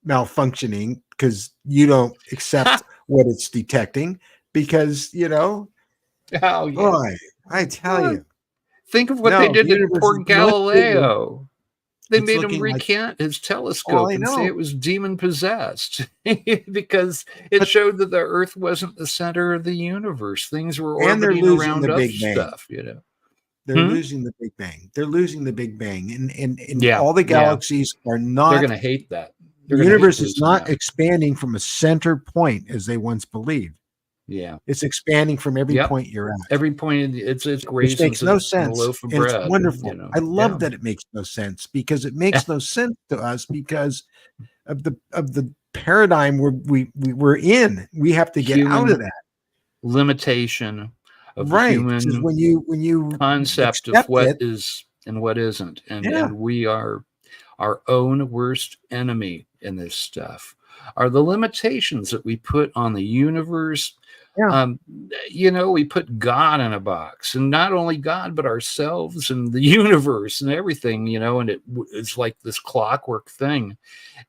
malfunctioning because you don't accept what it's detecting, because Oh yeah. boy, I tell Well, you, think of what they no, the did to universe is poor much bigger. Galileo. They It's made him looking like, recant his oh, telescope I and say know, it was demon possessed because it but showed that the Earth wasn't the center of the universe. Things were and they're orbiting losing the around other Big Bang. stuff, you know. They're Hmm? losing the Big Bang. They're losing the Big Bang, and Yeah, all the yeah. galaxies are They're not. gonna hate that. The They're gonna hate universe is losing not that. expanding from a center point as they once believed. Yeah. It's expanding from every Yep. point you're at, Every point it's which makes raisins no in a sense. loaf of And it's bread, you wonderful. know. I love Yeah. that it makes no sense, because it makes no sense to us because of the paradigm we're in. We have to get out of Human that. limitation of the Right. Because human when you concept of accept what it, is and what isn't. yeah, And we are our own worst enemy in this stuff. Are the limitations that we put on the universe. yeah. um, we put God in a box, and not only God, but ourselves and the universe and everything, and it's like this clockwork thing.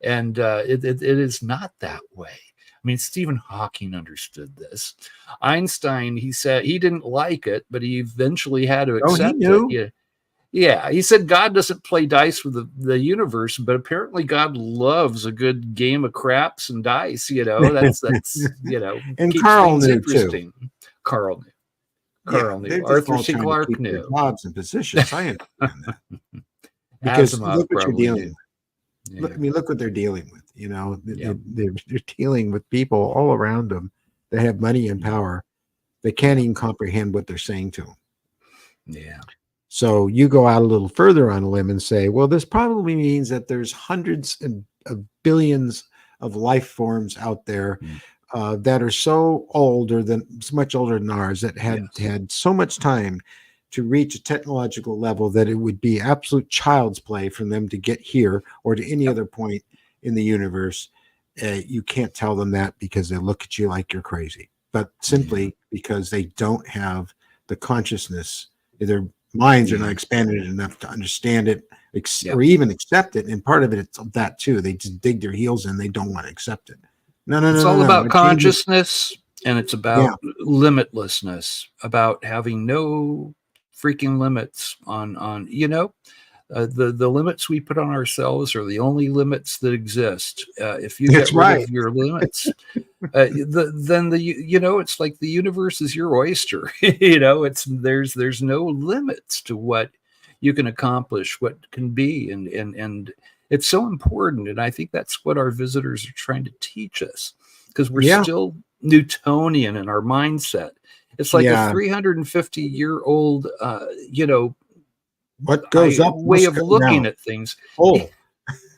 And it is not that way. I mean, Stephen Hawking understood this. Einstein, he said he didn't like it, but he eventually had to Oh, he accept it. knew. Yeah, yeah. He said God doesn't play dice with the universe, but apparently God loves a good game of craps and dice. That's And keeps Carl things knew too. interesting. Carl knew. Yeah, Carl knew. they're just Arthur all C. trying to Clarke keep their knew. jobs and positions. I understand that, because look Asimov what you're probably dealing knew. with. Look, Yeah. I mean, look what they're dealing with. Yeah. They're dealing with people all around them that have money and power. They can't Yeah. even comprehend what they're saying to them. Yeah. So you go out a little further on a limb and say, well, this probably means that there's hundreds of billions of life forms out there Mm. that are so much older than ours, that had Yes. had so much time to reach a technological level that it would be absolute child's play for them to get here or to any Yep. other point in the universe. You can't tell them that, because they look at you like you're crazy, but simply because they don't have the consciousness. Their minds are not Yeah. expanded enough to understand it, Yep. or even accept it. And part of it, it's that too. They just dig their heels in. They don't want to accept it. No, no, It's no, no, all no. about It changes. consciousness, and it's Yeah. about limitlessness, about having no freaking limits on the limits we put on ourselves are the only limits that exist. If you get That's rid right. of your limits, it's like the universe is your oyster. There's no limits to what you can accomplish, what can be, and it's so important. And I think that's what our visitors are trying to teach us, because we're Yeah. still Newtonian in our mindset. It's like a Yeah. 350-year-old, What goes up way must of come looking down. at things. Oh,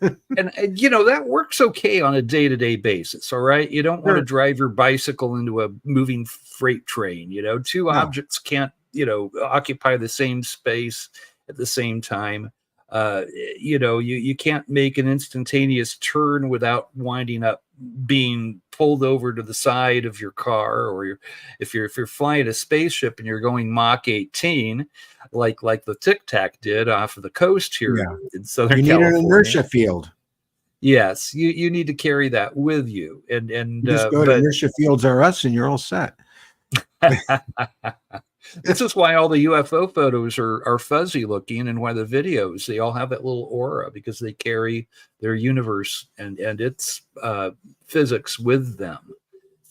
And that works okay on a day-to-day basis. All right, you don't want to sure. drive your bicycle into a moving freight train. Two No. objects can't occupy the same space at the same time. You can't make an instantaneous turn without winding up being pulled over to the side of your car. Or if you're flying a spaceship and you're going Mach 18, like the Tic Tac did off of the coast here Yeah. in Southern You need an California. inertia field. Yes, you need to carry that with you. And You just go to but Inertia Fields R Us and you're all set. this is why all the UFO photos are fuzzy looking, and why the videos, they all have that little aura, because they carry their universe and its physics with them.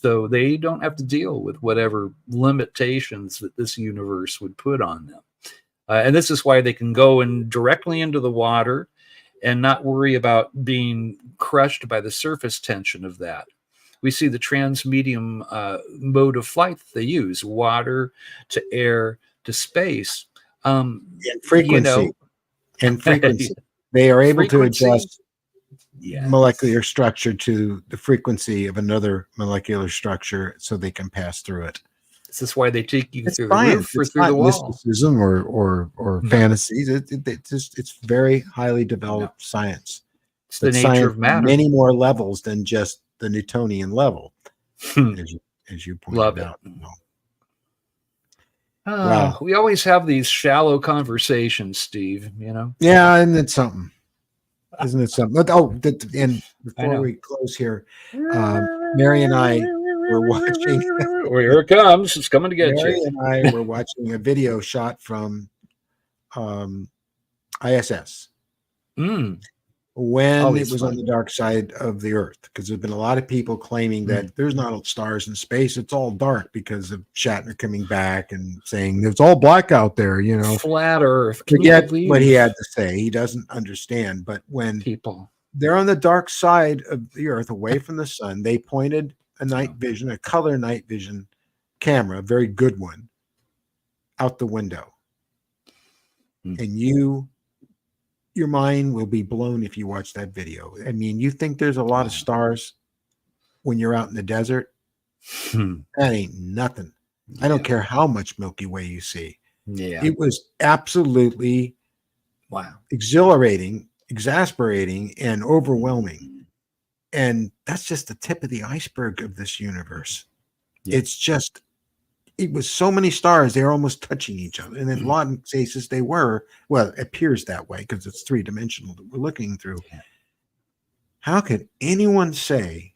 So they don't have to deal with whatever limitations that this universe would put on them. And this is why they can go directly into the water and not worry about being crushed by the surface tension of that. We see the transmedium mode of flight that they use: water to air to space. And frequency. And frequency. They are able to Frequency. adjust Yes. molecular structure to the frequency of another molecular structure so they can pass through it. This is why they take you It's through science. the roof or It's through not the wall. mysticism or fantasies. It's very highly developed science. It's the But nature science of on matter. many more levels than just the Newtonian level, as you Love pointed it. out. Wow. We always have these shallow conversations, Steve, you know? Yeah, and it's something. Isn't it something? And I before know. we close here, Mary and I were watching. Well, here it comes. It's coming to get Mary you. and I were watching a video shot from ISS Mm. when it Always was on fun. the dark side of the Earth, because there's been a lot of people claiming that there's not stars in space; it's all dark because of Shatner coming back and saying it's all black out there. You know, Flat Earth. Can you forget what he believe had to say. He doesn't understand. But when people? they're on the dark side of the Earth, away from the sun, they pointed a color night vision camera, a very good one, out the window. And your mind will be blown if you watch that video. I mean, you think there's a lot of stars when you're out in the desert? That ain't nothing. I don't care how much Milky Way you see. Yeah. It was absolutely exhilarating, exasperating, and overwhelming. And that's just the tip of the iceberg of this universe. Yeah. It was so many stars, they're almost touching each other. And in a lot of cases, they were. Well, it appears that way because it's three-dimensional that we're looking through. Yeah. How could anyone say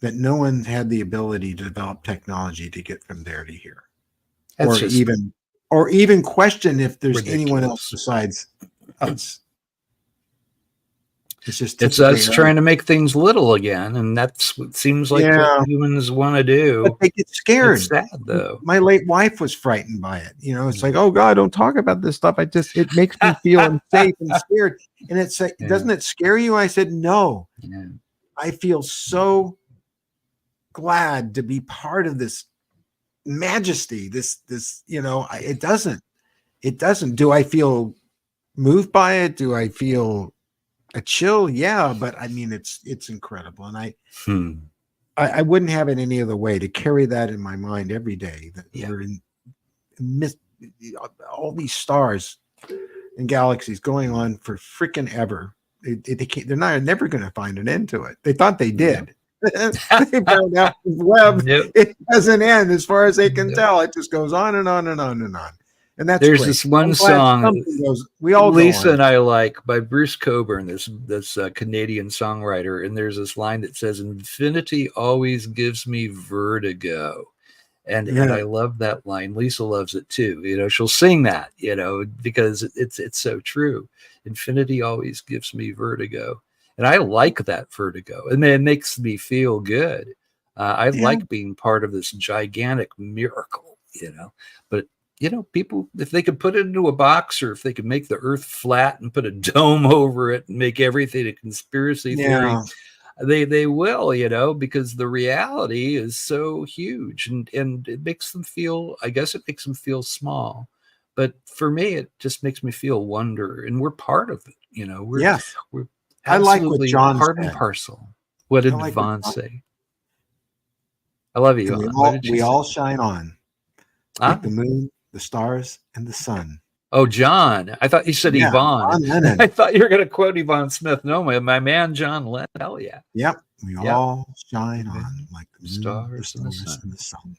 that no one had the ability to develop technology to get from there to here? Or even question if there's anyone else besides us. It's us trying to make things little again, and that's what seems like what humans want to do. But they get scared. It's sad, though. My late wife was frightened by it. You know, it's like, oh God, don't talk about this stuff. It makes me feel unsafe and scared. And it's like, doesn't it scare you? I said, no. Yeah. I feel so glad to be part of this majesty. This, you know, it doesn't. Do I feel moved by it? Do I feel a chill? Yeah, but I mean, it's incredible, and I wouldn't have it any other way to carry that in my mind every day. That we're in all these stars and galaxies going on for freaking ever. They're never going to find an end to it. They thought they did. They found out the web. It doesn't end as far as they can tell. It just goes on and on and on and on. And that's there's great. this one song we all Lisa and I like by Bruce Coburn, this Canadian songwriter, and there's this line that says, "Infinity always gives me vertigo," and I love that line. Lisa loves it too. You know, she'll sing that, you know, because it's so true. Infinity always gives me vertigo, and I like that vertigo. And it makes me feel good. I like being part of this gigantic miracle, you know, but. You know, people, if they could put it into a box, or if they could make the Earth flat and put a dome over it and make everything a conspiracy theory, they will, you know, because the reality is so huge, and it makes them feel, I guess it makes them feel small. But for me, it just makes me feel wonder, and we're part of it, you know. We're absolutely I like what John part and said. parcel. What did Vaughn say? I love you. We all shine on like the moon, the stars, and the sun. Oh, John. I thought you said Yvonne. I thought you were going to quote Yvonne Smith. No, my man, John Lennon. Hell yeah. Yep. We all shine on like the stars and the sun.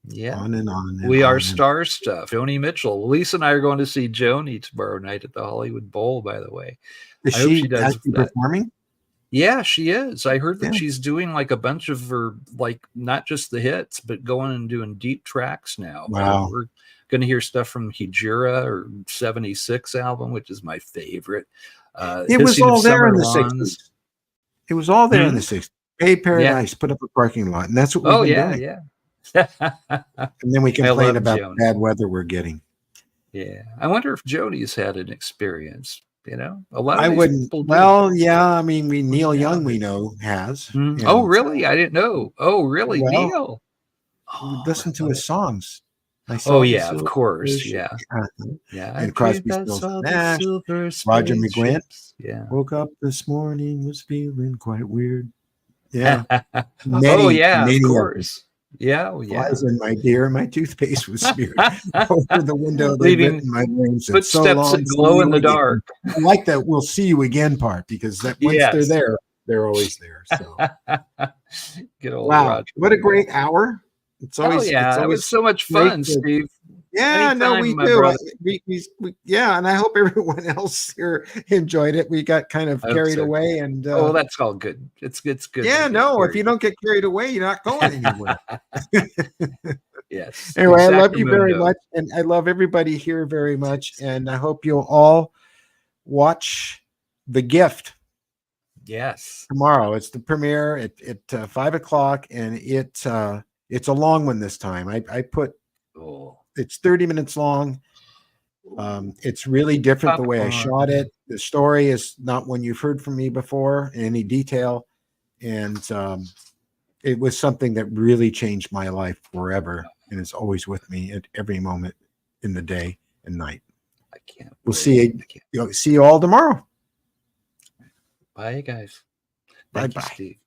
Yeah. On and on. And we on are star stuff. Joni Mitchell. Lisa and I are going to see Joni tomorrow night at the Hollywood Bowl, by the way. Is she performing? Yeah, she is. I heard that she's doing like a bunch of her, like not just the hits, but going and doing deep tracks now. Wow. We're going to hear stuff from Hijira or 76 album, which is my favorite. It was all there in the 60s. It was all there in the 60s. Bay Paradise put up a parking lot, and that's what we've been doing. And then we complain about the bad weather we're getting. Yeah. I wonder if Joni's had an experience. You know, a lot of I wouldn't. Well, yeah. I mean, Neil Young, we know has. Mm-hmm. Oh, really? I didn't know. Oh, really, Neil? Listen to his songs. Oh, yeah, of course. Yeah. Yeah. And Crosby, Stills, Nash, Roger McGuinn. Yeah. Woke up this morning, was feeling quite weird. Yeah. Oh, yeah, of course. Yeah, Flies in my ear, my toothpaste was smeared over the window, leaving my brain. Footsteps that glow in the dark. I like that "we'll see you again" part, because that once they're there, they're always there. So good old wow, Roger. what a great hour! It's Oh always yeah, that was so much great fun, to, Steve. yeah, no, Anytime, we my do. brother. Yeah, and I hope everyone else here enjoyed it. We got kind of I hope carried so. away, and Oh, well, that's all good. It's good to yeah, get no, if you carried. don't get carried away, you're not going anywhere. Yes, Anyway, I love you very exactamundo. much, and I love everybody here very much, and I hope you'll all watch The Gift Yes. tomorrow. It's the premiere at 5 o'clock, and it's a long one this time. I put Oh. it's 30 minutes long. It's really different the way I shot Popcorn. it. The story is not one you've heard from me before in any detail, and it was something that really changed my life forever, and is always with me at every moment in the day and night. I can't We'll wait. see you all tomorrow. Bye, guys. Bye Thank you, bye. Steve.